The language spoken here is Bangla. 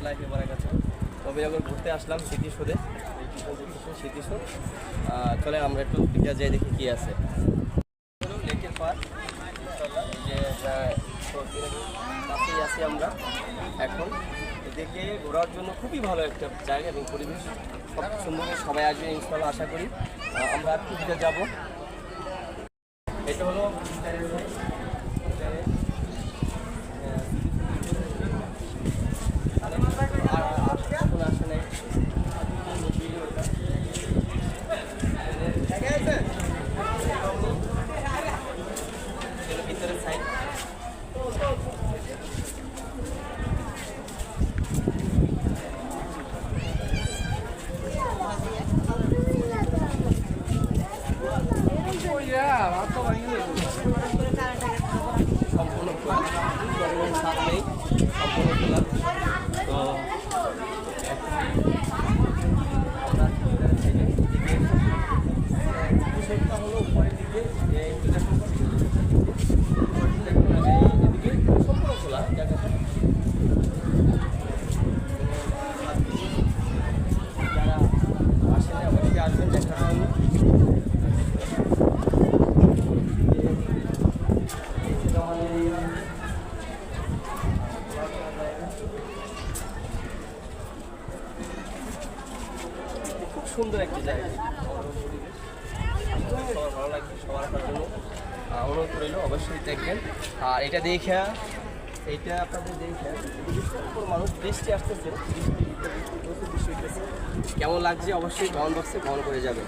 রহমতুল্লাহি ওয়া বারাকাতুহু। নবীনগর ঘুরতে আসলাম স্মৃতিসৌধে, স্মৃতিসৌধ। চলে আমরা একটু দিকে যাই, দেখি কি আছে। লেকের পার যে কাছেই আছি আমরা এখন। এদিকে ঘোরার জন্য খুবই ভালো একটা জায়গা এবং পরিবেশ সব সুন্দর। সবাই আসবে ইনশাআল্লাহ, আশা করি। আমরা একটু দিকে যাব। এটা হলো ভিতরের সাইড। সম্পূর্ণ খোলা, সাপ নেই, সম্পূর্ণ খোলা। তো বিষয়টা হলো উপরের দিকে এদিকে সম্পূর্ণ খোলা জায়গাটা। যারা আসেন অবশ্যই আসবেন দেখার জন্য। খুব সুন্দর একটা জায়গা, সবার ভালো লাগবে, সবার আসার জন্য অনুরোধ রইল, অবশ্যই দেখবেন। আর এটা দেখে, এইটা আপনাদের দেখে মানুষ বৃষ্টি আসতেছে, বৃষ্টি কেমন লাগছে অবশ্যই কমেন্ট বক্সে কমেন্ট করে যাবেন।